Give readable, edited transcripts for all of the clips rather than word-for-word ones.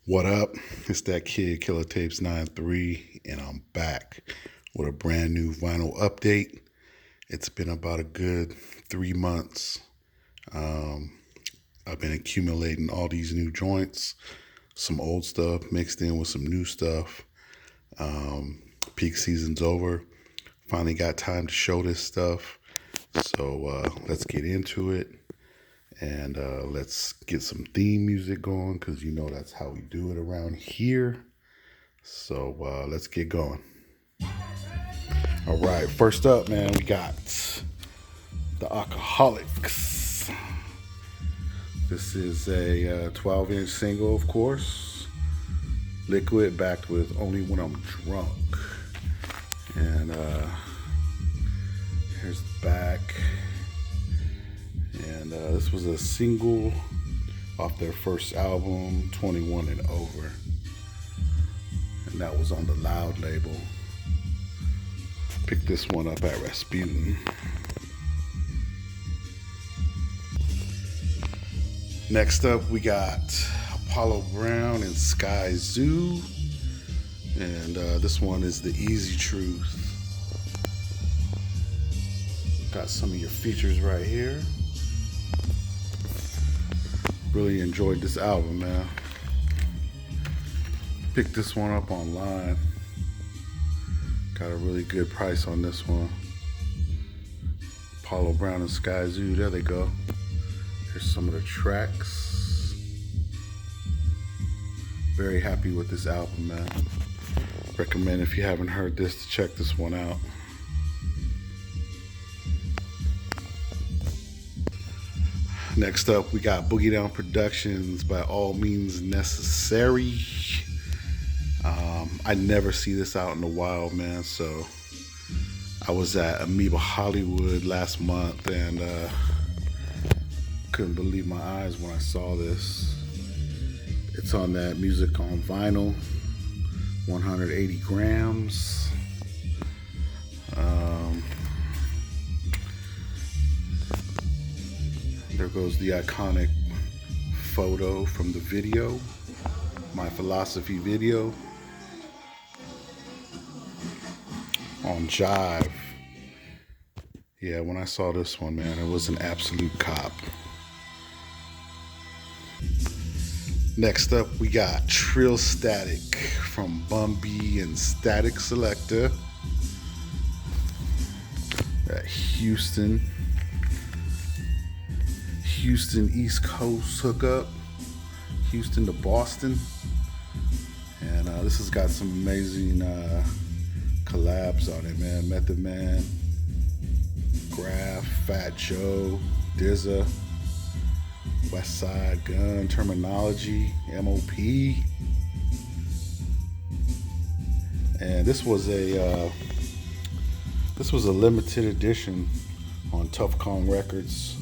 What up? It's that kid Killer Tapes 93, and I'm back with a brand new vinyl update. It's been about a good 3 months. Um, I've been accumulating all these new joints, some old stuff mixed in with some new stuff. Peak season's over. Finally got time to show this stuff. So let's get into it. And let's get some theme music going because you know that's how we do it around here. So let's get going. All right, first up, man, we got the Alcoholics. This is a 12-inch single, of course. Liquid, backed with Only When I'm Drunk. And here's the back. And this was a single off their first album, 21 and Over. And that was on the Loud label. Picked this one up at Rasputin. Next up, we got Apollo Brown and Sky Zoo. And this one is The Easy Truth. Got some of your features right here. Really enjoyed this album, man. Picked this one up online. Got a really good price on this one. Apollo Brown and Sky Zoo, there they go. Here's some of the tracks. Very happy with this album, man. Recommend if you haven't heard this to check this one out. Next up, we got Boogie Down Productions, By All Means Necessary. I never see this out in the wild, man. So I was at Amoeba Hollywood last month and couldn't believe my eyes when I saw this. It's on that Music on Vinyl, 180 grams. There goes the iconic photo from the video, My Philosophy video on Jive. Yeah, when I saw this one, man, it was an absolute cop. Next up, we got Trill Static from Bumby and Static Selector at Houston East Coast hookup, Houston to Boston. And this has got some amazing collabs on it, man. Method Man, Graph, Fat Joe, Dizza, West Side Gun, Terminology, MOP. And this was a limited edition on Tough Kong Records,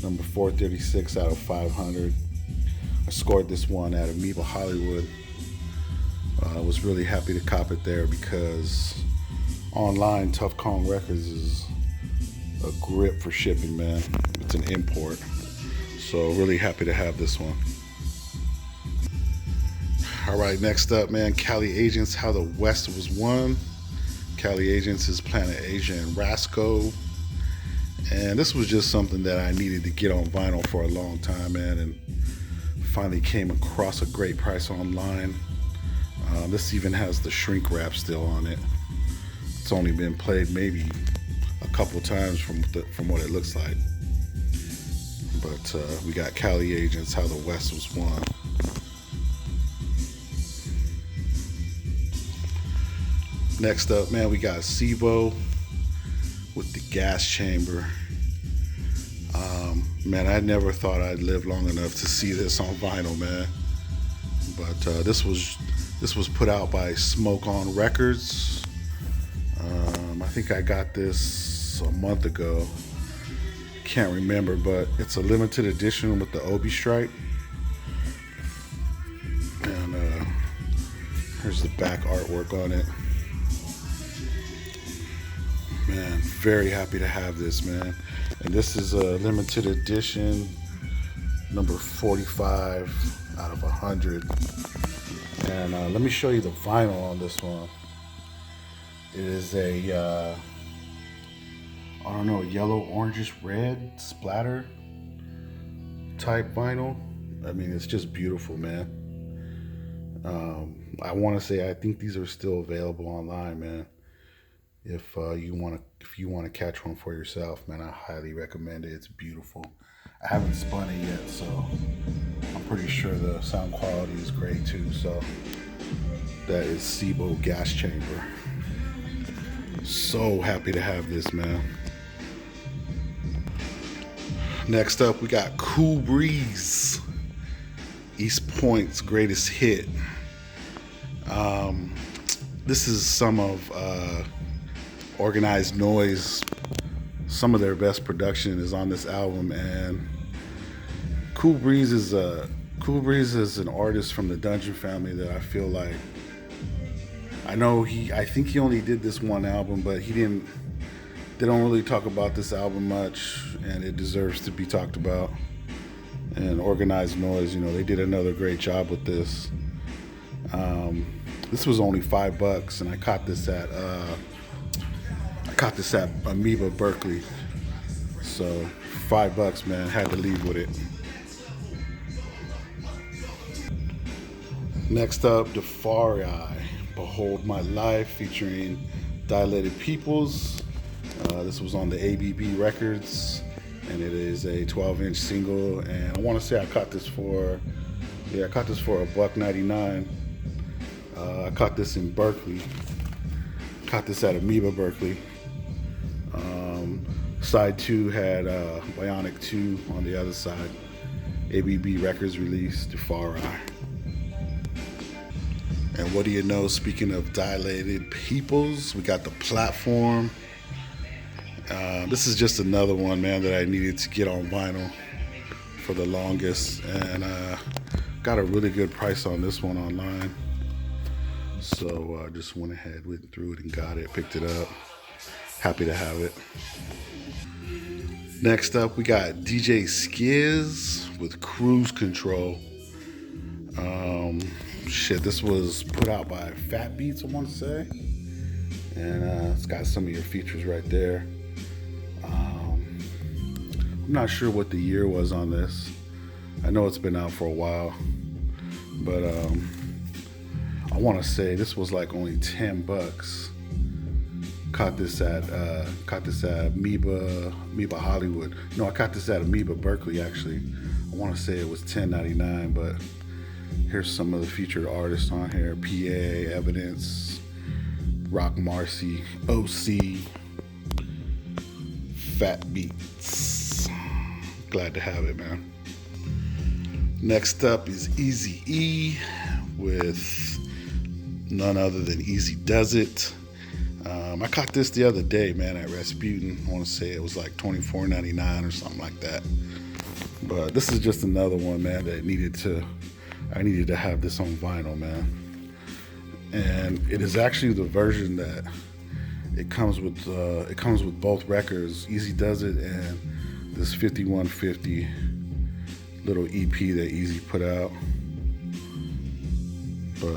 number 436 out of 500. I scored this one at Amoeba Hollywood. I was really happy to cop it there because online Tough Kong Records is a grip for shipping, man. It's an import. So really happy to have this one. All right, next up, man, Cali Agents, How the West Was Won. Cali Agents is Planet Asia and Rasco. And this was just something that I needed to get on vinyl for a long time, man, and finally came across a great price online. This even has the shrink wrap still on it. It's only been played maybe a couple times from what it looks like. But we got Cali Agents, How the West Was Won. Next up, man, we got SIBO with The Gas Chamber. Man, I never thought I'd live long enough to see this on vinyl, man. But this was put out by Smoke On Records. I think I got this a month ago. Can't remember, but it's a limited edition with the Obi stripe. And here's the back artwork on it. Man, very happy to have this, man. And this is a limited edition, number 45 out of 100. And let me show you the vinyl on this one. It is a, I don't know, yellow, orangish, red splatter type vinyl. I mean, it's just beautiful, man. I want to say I think these are still available online, man. If you want to catch one for yourself, man, I highly recommend it. It's beautiful. I haven't spun it yet, so I'm pretty sure the sound quality is great too. So that is SIBO gas chamber. So happy to have this, man. Next up, we got Cool Breeze, East Point's greatest hit. This is some of Organized Noise. Some of their best production is on this album, and Cool Breeze is an artist from the Dungeon family that I feel like, I think he only did this one album, but they don't really talk about this album much, and it deserves to be talked about. And Organized Noise, they did another great job with this. This was only $5, and I caught this at Amoeba Berkeley. So $5, man, had to leave with it. Next up, Defari, Behold My Life, featuring Dilated Peoples. This was on the ABB Records, and it is a 12-inch single. And I want to say I caught this for $1.99. I caught this in Berkeley. Caught this at Amoeba Berkeley. Side 2 had Bionic 2 on the other side. ABB Records released Defari. And what do you know, speaking of Dilated Peoples, we got The Platform. This is just another one, man, that I needed to get on vinyl for the longest. And got a really good price on this one online. So I just went ahead, went through it and got it, picked it up. Happy to have it. Next up, we got DJ Skiz with Cruise Control. This was put out by Fat Beats, I want to say. And it's got some of your features right there. I'm not sure what the year was on this. I know it's been out for a while. But I want to say this was like only $10. Caught this at Amoeba Hollywood. No, I caught this at Amoeba Berkeley, actually. I want to say it was $10.99, but here's some of the featured artists on here. PA, Evidence, Rock Marcy, OC, Fat Beats. Glad to have it, man. Next up is Eazy-E with none other than Easy Does It. I caught this the other day, man, at Rasputin. I want to say it was like $24.99 or something like that. But this is just another one, man, that I needed to have this on vinyl, man. And it is actually the version that it comes with both records, Easy Does It and this 5150 little EP that Easy put out. But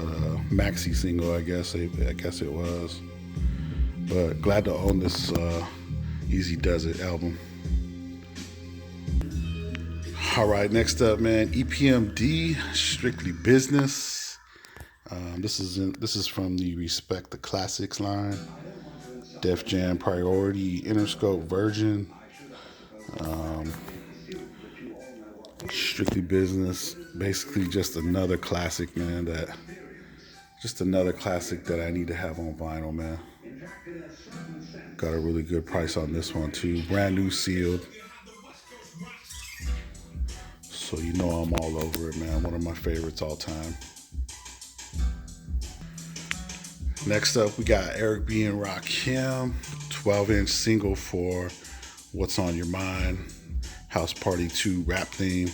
maxi single, I guess it was. But glad to own this Easy Does It album. All right, next up, man, EPMD, Strictly Business. This is from the Respect the Classics line. Def Jam Priority, Interscope Virgin. Strictly Business, basically just another classic, man. Just another classic that I need to have on vinyl, man. Got a really good price on this one too. Brand new sealed. So you know I'm all over it, man. One of my favorites all time. Next up, we got Eric B. and Rakim, 12-inch single for What's on Your Mind, House Party 2 rap theme,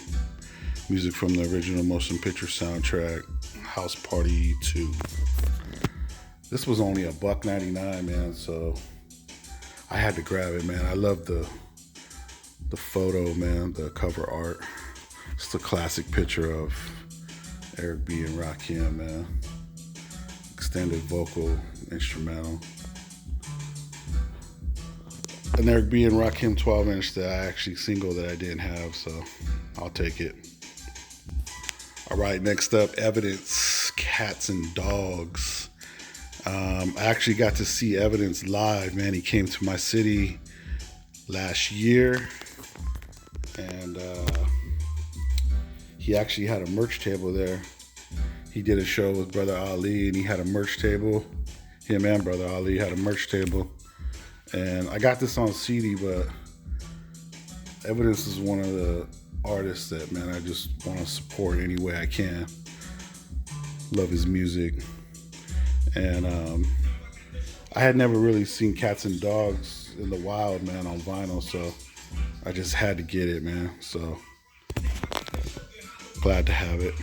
music from the original motion picture soundtrack, House Party 2. This was only $1.99, man, so I had to grab it, man. I love the photo, man, the cover art. It's a classic picture of Eric B. and Rakim, man. Extended vocal instrumental. An Eric B. and Rakim 12-inch that I actually single that I didn't have, so I'll take it. All right, next up, Evidence, Cats and Dogs. I actually got to see Evidence live, man. He came to my city last year, and he actually had a merch table there. He did a show with Brother Ali, and he had a merch table. Him and Brother Ali had a merch table. And I got this on CD, but Evidence is one of the artists that, man, I just want to support any way I can. Love his music. And I had never really seen Cats and Dogs in the wild, man, on vinyl, so I just had to get it, man. So glad to have it.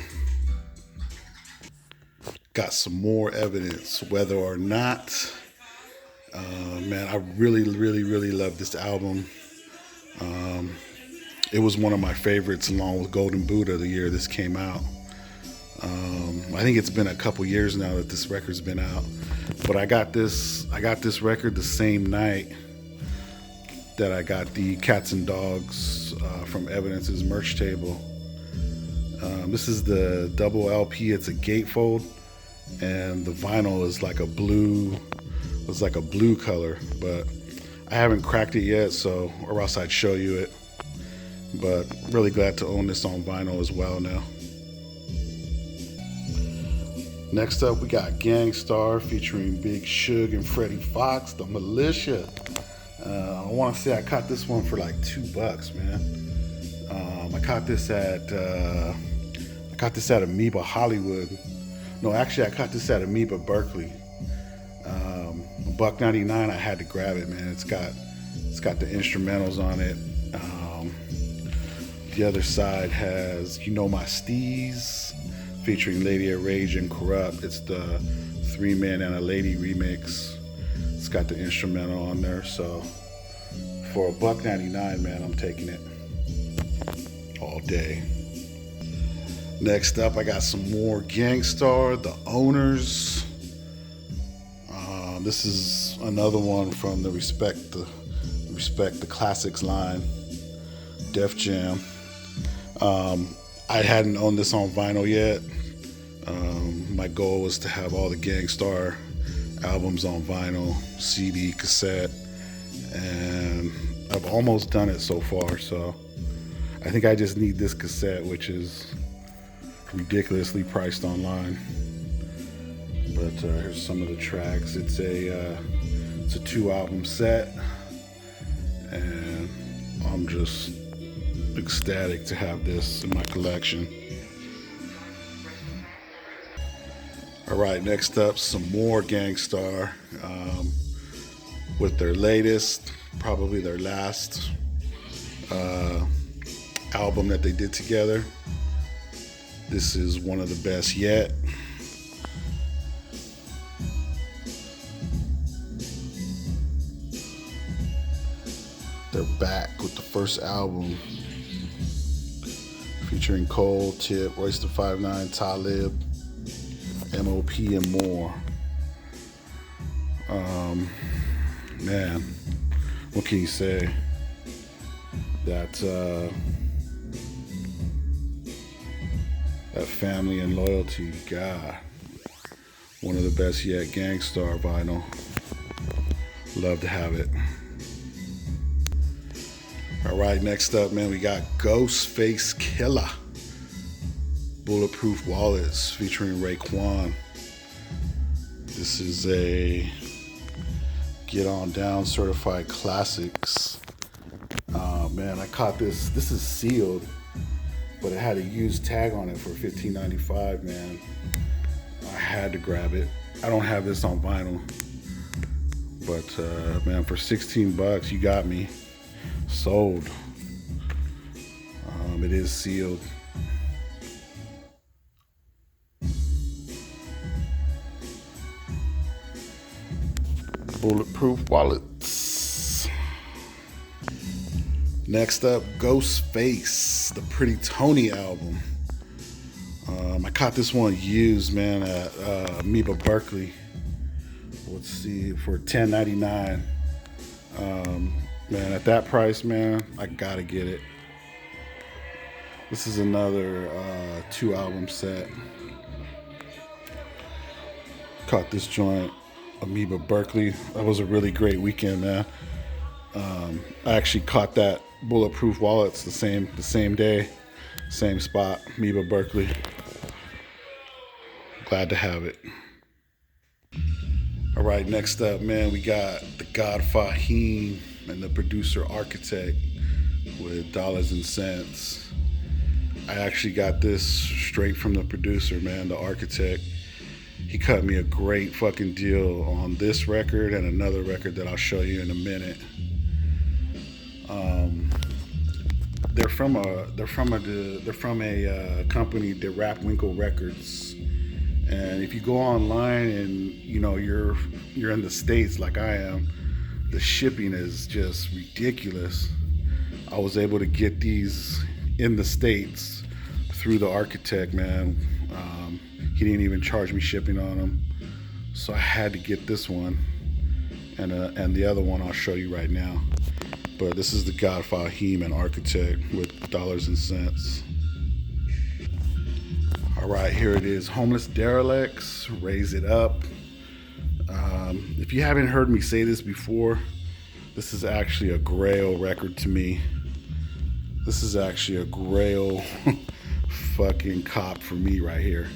Got some more Evidence, Whether or Not. Man, I really love this album. It was one of my favorites, along with Golden Buddha, the year this came out. I think it's been a couple years now that this record's been out, but I got this record the same night that I got the Cats and Dogs from Evidence's merch table. This is the double LP. It's a gatefold, and the vinyl is like a blue. It's like a blue color, but I haven't cracked it yet, so, or else I'd show you it. But really glad to own this on vinyl as well now. Next up, we got Starr featuring Big Suge and Freddie Fox, The Militia. I want to say I caught this one for like $2, man. I caught this at Amoeba Hollywood. No, actually, I caught this at Amoeba Berkeley. $1.99. I had to grab it, man. It's got the instrumentals on it. The other side has You Know My Steez featuring Lady of Rage and Corrupt. It's the 3-man and a lady remix. It's got the instrumental on there. So for $1.99, man, I'm taking it all day. Next up, I got some more Starr, The Owners. This is another one from the Respect the Classics line, Def Jam. I hadn't owned this on vinyl yet. My goal was to have all the Starr albums on vinyl, CD, cassette, and I've almost done it so far. So I think I just need this cassette, which is ridiculously priced online. But here's some of the tracks. It's a 2-album set, and I'm just ecstatic to have this in my collection. All right, next up, some more Starr with their latest, probably their last album that they did together. This is one of the best yet. They're back with the first album featuring Cole, Tip, Royce da 5'9", Talib, MOP, and more. Man, what can you say? That family and loyalty, God, one of the best yet. Starr vinyl, love to have it. All right, next up, man, we got Ghostface Killah, Bulletproof Wallets featuring Raekwon. This is a Get On Down certified classics. Man, I caught this. This is sealed, but it had a used tag on it for $15.95, man. I had to grab it. I don't have this on vinyl, but man, for $16, you got me. Sold. It is sealed. Bulletproof Wallets. Next up, Ghostface, the Pretty Tony album. I caught this one used, man, at Amoeba Berkeley. Let's see, for $10.99. Man, at that price, man, I gotta get it. This is another 2-album set. Caught this joint, Amoeba Berkeley. That was a really great weekend, man. I actually caught that Bulletproof Wallets the same day, same spot, Amoeba Berkeley. Glad to have it. All right, next up, man, we got the God Fahim and the producer Architect with Dollars and Cents. I actually got this straight from the producer, man, the Architect. He cut me a great fucking deal on this record and another record that I'll show you in a minute. They're from a company, the Rap Winkle Records. And if you go online and you're in the States like I am, the shipping is just ridiculous. I was able to get these in the States through the Architect, man. He didn't even charge me shipping on them, so I had to get this one, and the other one I'll show you right now. But this is the God Fahim and Architect with Dollars and Cents. All right, here it is. Homeless Derelicts, Raise It Up. If you haven't heard me say this before, this is actually a Grail record to me. This is actually a Grail fucking cop for me right here.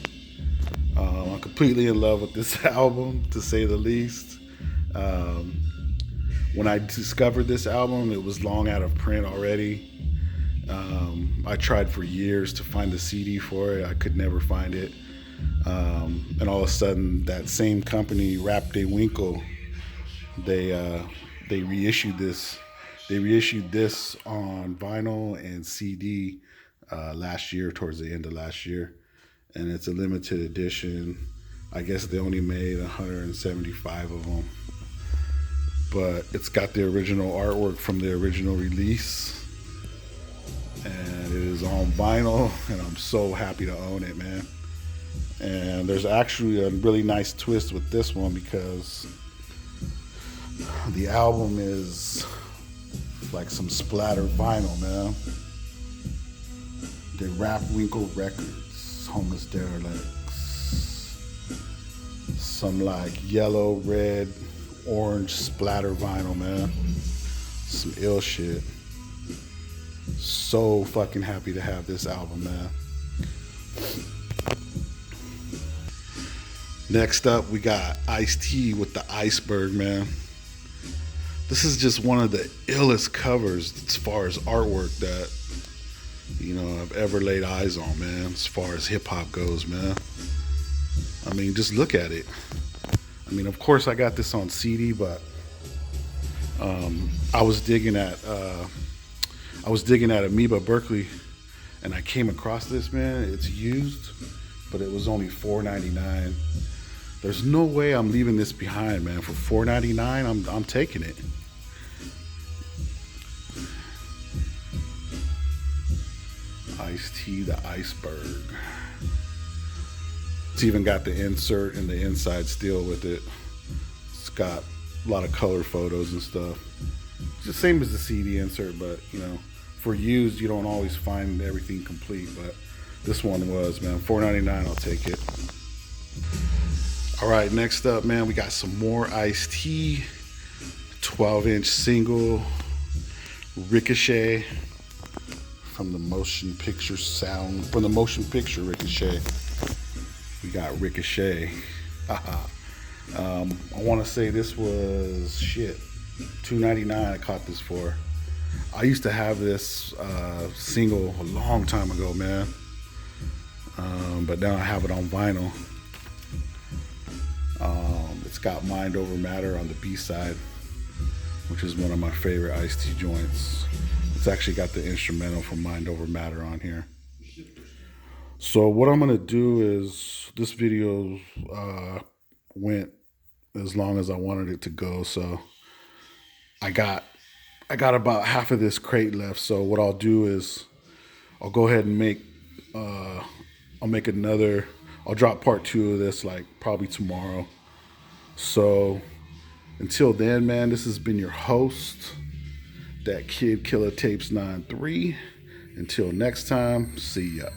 I'm completely in love with this album, to say the least. When I discovered this album, it was long out of print already. I tried for years to find the CD for it. I could never find it. And all of a sudden, that same company, Rap de Winkle, they reissued this. They reissued this on vinyl and CD last year, towards the end of last year. And it's a limited edition. I guess they only made 175 of them. But it's got the original artwork from the original release. And it is on vinyl, and I'm so happy to own it, man. And there's actually a really nice twist with this one, because the album is like some splatter vinyl, man. The Rap Winkle Records, Homeless Derelicts. Some like yellow, red, orange splatter vinyl, man. Some ill shit. So fucking happy to have this album, man. Next up, we got Ice-T with the Iceberg, man. This is just one of the illest covers as far as artwork that I've ever laid eyes on, man, as far as hip hop goes, man. I mean, just look at it. I mean, of course I got this on CD, but I was digging at Amoeba Berkeley, and I came across this, man. It's used, but it was only $4.99. There's no way I'm leaving this behind, man. For $4.99, I'm taking it. Ice-T, the Iceberg. It's even got the insert and the inside steel with it. It's got a lot of color photos and stuff. It's the same as the CD insert, but for used, you don't always find everything complete. But this one was, man. $4.99, I'll take it. All right, next up, man, we got some more Ice-T. 12-inch single, Ricochet, from the motion picture Ricochet. We got Ricochet. I want to say this was $2.99. I caught this for. I used to have this single a long time ago, man. But now I have it on vinyl. It's got Mind Over Matter on the B-side, which is one of my favorite Ice-T joints. It's actually got the instrumental from Mind Over Matter on here. So what I'm gonna do is, this video went as long as I wanted it to go, so I got about half of this crate left. So what I'll do is I'll go ahead and make I'll make another. I'll drop part 2 of this like probably tomorrow. So until then, man, this has been your host, that Kid Killer Tapes 93. Until next time, see ya.